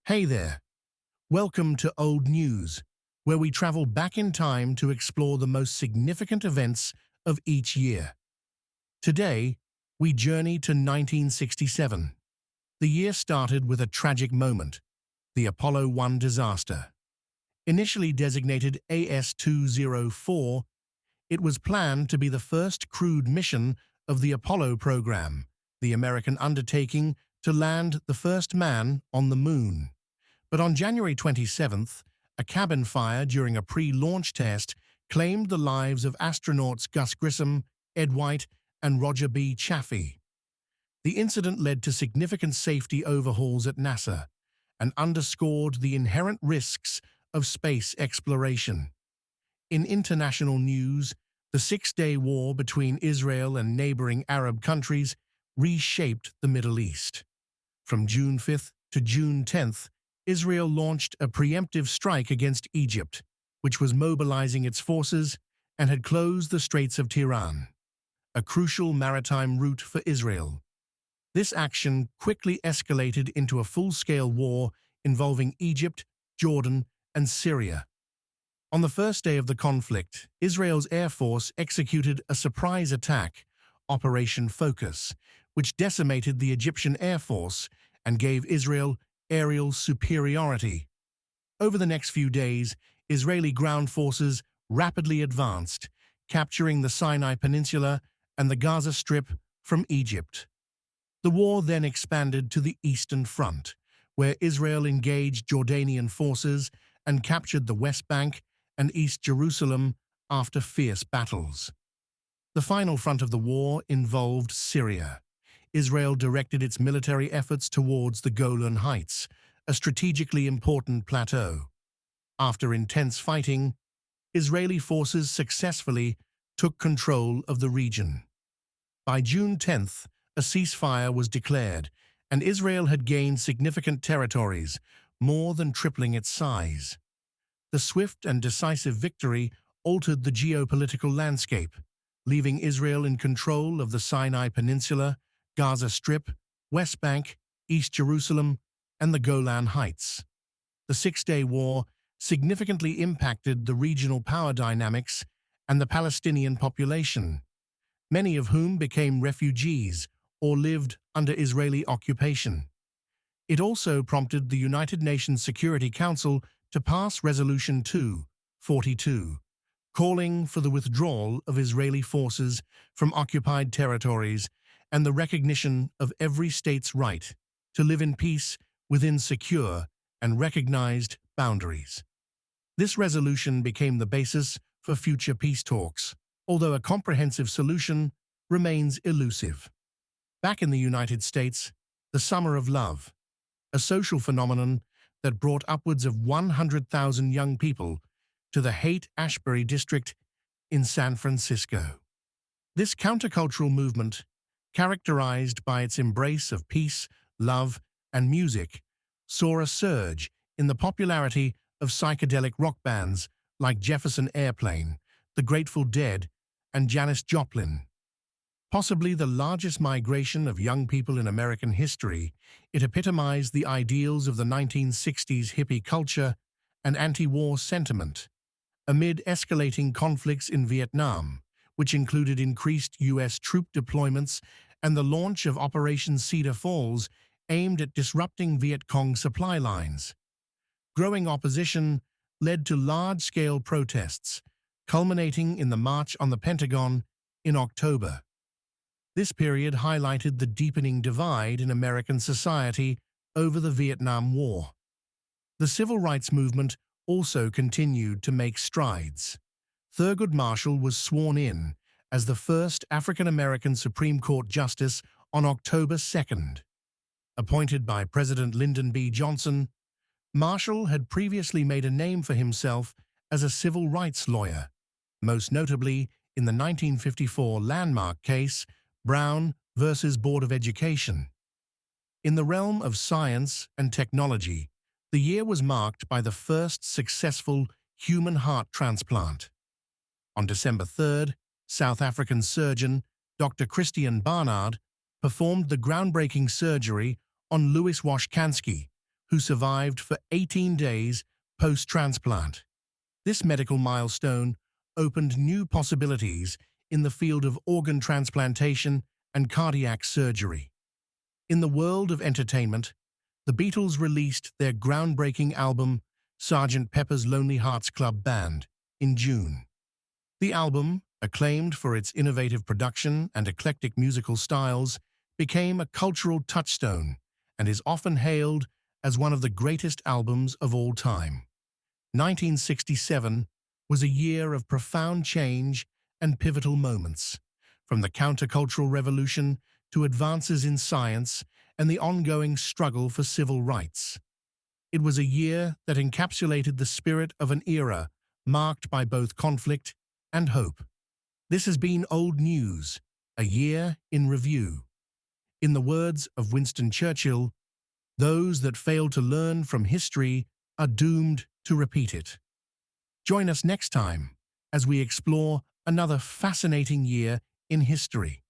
Hey there, welcome to Old News, where we travel back in time to explore the most significant events of each year. Today, we journey to 1967. The year started with a tragic moment, the Apollo 1 disaster. Initially designated AS-204, it was planned to be the first crewed mission of the Apollo program, the American undertaking to land the first man on the moon. But on January 27th, a cabin fire during a pre-launch test claimed the lives of astronauts Gus Grissom, Ed White, and Roger B. Chaffee. The incident led to significant safety overhauls at NASA and underscored the inherent risks of space exploration. In international news, the Six-Day War between Israel and neighboring Arab countries reshaped the Middle East. From June 5th to June 10th, Israel launched a preemptive strike against Egypt, which was mobilizing its forces and had closed the Straits of Tiran, a crucial maritime route for Israel. This action quickly escalated into a full-scale war involving Egypt, Jordan, and Syria. On the first day of the conflict, Israel's Air Force executed a surprise attack, Operation Focus, which decimated the Egyptian Air Force and gave Israel aerial superiority. Over the next few days, Israeli ground forces rapidly advanced, capturing the Sinai Peninsula and the Gaza Strip from Egypt. The war then expanded to the Eastern Front, where Israel engaged Jordanian forces and captured the West Bank and East Jerusalem after fierce battles. The final front of the war involved Syria. Israel directed its military efforts towards the Golan Heights, a strategically important plateau. After intense fighting, Israeli forces successfully took control of the region. By June 10th, a ceasefire was declared, and Israel had gained significant territories, more than tripling its size. The swift and decisive victory altered the geopolitical landscape, leaving Israel in control of the Sinai Peninsula, Gaza Strip, West Bank, East Jerusalem, and the Golan Heights. The Six-Day War significantly impacted the regional power dynamics and the Palestinian population, many of whom became refugees or lived under Israeli occupation. It also prompted the United Nations Security Council to pass Resolution 242, calling for the withdrawal of Israeli forces from occupied territories and the recognition of every state's right to live in peace within secure and recognized boundaries. This resolution became the basis for future peace talks, although a comprehensive solution remains elusive. Back in the United States, the Summer of Love, a social phenomenon that brought upwards of 100,000 young people to the Haight-Ashbury district in San Francisco. This countercultural movement, characterized by its embrace of peace, love, and music, saw a surge in the popularity of psychedelic rock bands like Jefferson Airplane, The Grateful Dead, and Janis Joplin. Possibly the largest migration of young people in American history, it epitomized the ideals of the 1960s hippie culture and anti-war sentiment. Amid escalating conflicts in Vietnam, which included increased U.S. troop deployments and the launch of Operation Cedar Falls aimed at disrupting Viet Cong supply lines. Growing opposition led to large-scale protests, culminating in the March on the Pentagon in October. This period highlighted the deepening divide in American society over the Vietnam War. The civil rights movement also continued to make strides. Thurgood Marshall was sworn in as the first African-American Supreme Court Justice on October 2nd. Appointed by President Lyndon B. Johnson, Marshall had previously made a name for himself as a civil rights lawyer, most notably in the 1954 landmark case Brown versus Board of Education. In the realm of science and technology, the year was marked by the first successful human heart transplant. On December 3rd, South African surgeon Dr. Christian Barnard performed the groundbreaking surgery on Louis Washkansky, who survived for 18 days post-transplant. This medical milestone opened new possibilities in the field of organ transplantation and cardiac surgery. In the world of entertainment, the Beatles released their groundbreaking album, Sgt. Pepper's Lonely Hearts Club Band, in June. The album, acclaimed for its innovative production and eclectic musical styles, became a cultural touchstone and is often hailed as one of the greatest albums of all time. 1967 was a year of profound change and pivotal moments, from the countercultural revolution to advances in science and the ongoing struggle for civil rights. It was a year that encapsulated the spirit of an era marked by both conflict and hope. This has been Old News, a year in review. In the words of Winston Churchill, those that fail to learn from history are doomed to repeat it. Join us next time as we explore another fascinating year in history.